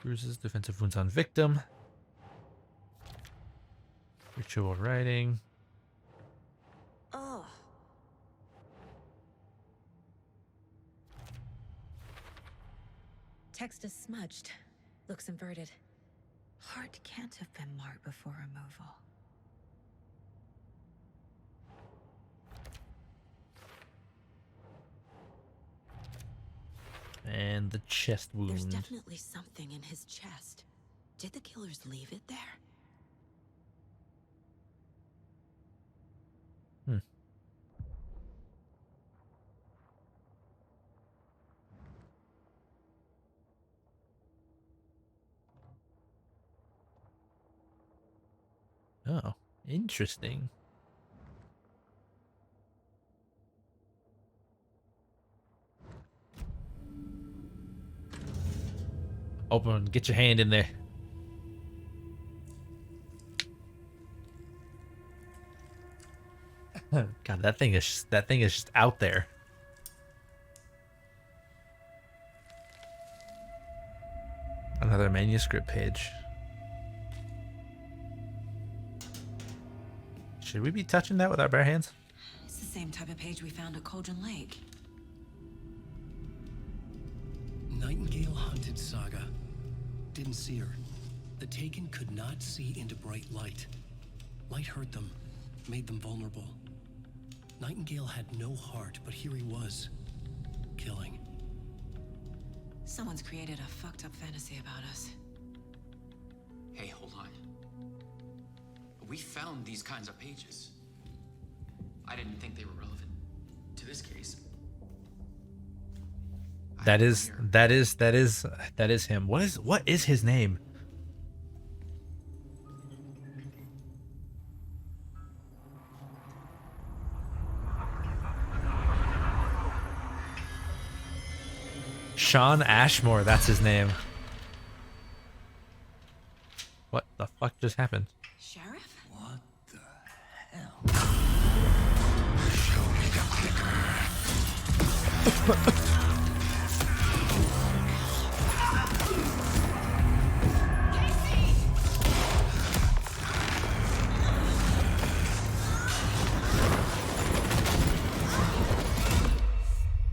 Bruises, defensive wounds on victim. Ritual writing. Oh. Text is smudged. Looks inverted. Heart can't have been marked before removal. And the chest wound. There's definitely something in his chest. Did the killers leave it there? Oh, interesting. Open, get your hand in there. God, that thing is just out there. Another manuscript page. Should we be touching that with our bare hands? It's the same type of page we found at Cauldron Lake. Nightingale hunted Saga. Didn't see her. The Taken could not see into bright light. Light hurt them, made them vulnerable. Nightingale had no heart, but here he was, killing. Someone's created a fucked up fantasy about us. Hey, hold on. We found these kinds of pages. I didn't think they were relevant to this case. That is him. What is his name? Sean Ashmore, that's his name. What the fuck just happened? Sheriff? What the hell? Show me the clicker.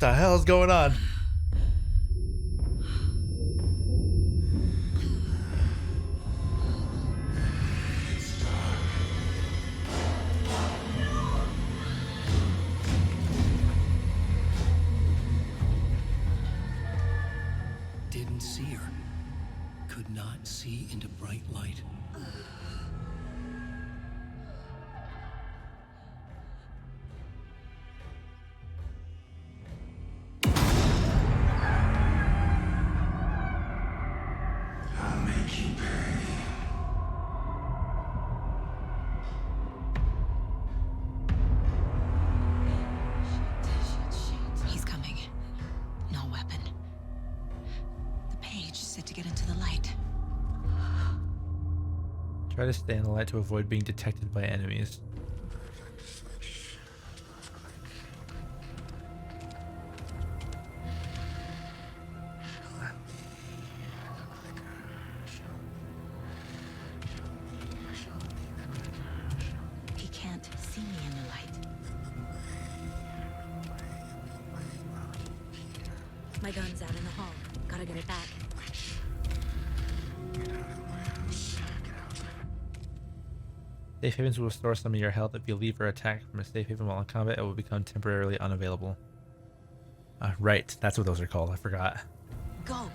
The hell's going on? Didn't see her. Could not see into bright light. I'll make you pay. He's coming. No weapon. The page said to get into the light. Try to stay in the light to avoid being detected by enemies. He can't see me in the light. My gun's out in the hall. Gotta get it back. Safe havens will restore some of your health. If you leave or attack from a safe haven while in combat, it will become temporarily unavailable. Right, that's what those are called. I forgot. Go.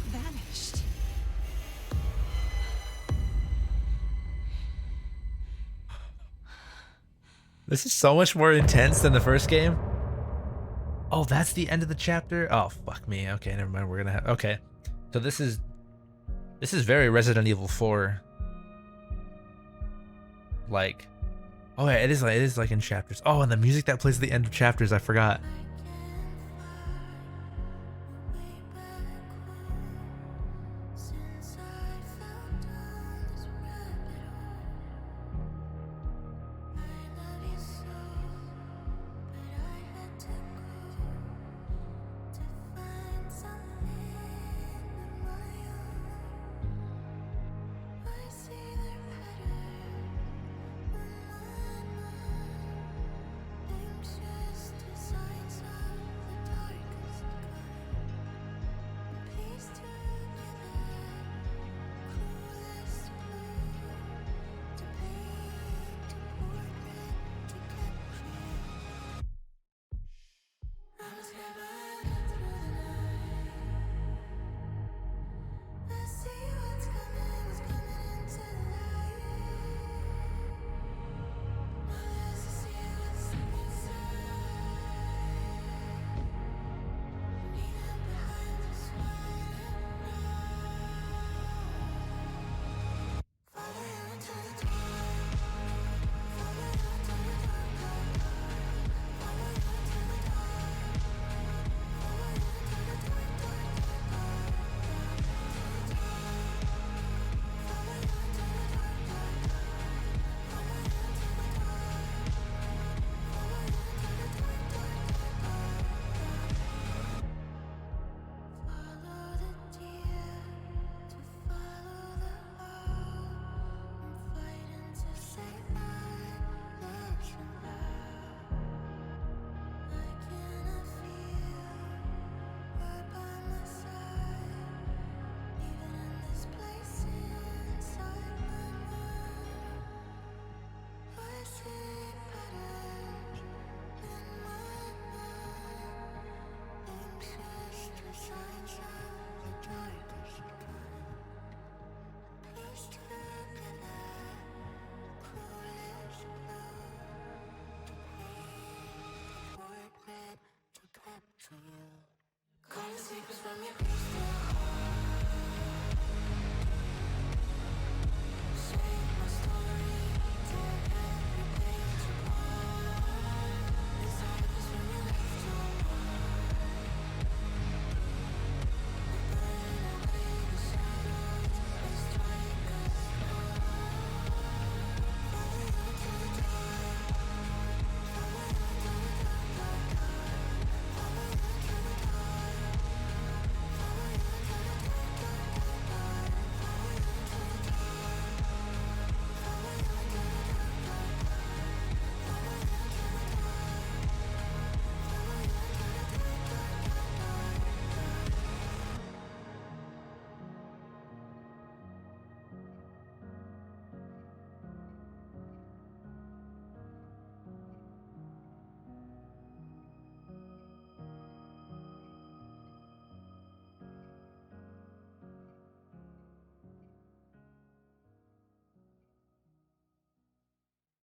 Vanished. This is so much more intense than the first game. Oh, that's the end of the chapter? Oh, fuck me. Okay, never mind. We're gonna have... Okay. So this is very Resident Evil 4. Like... Oh, yeah, it is like in chapters. Oh, and the music that plays at the end of chapters, I forgot. Come secrets from your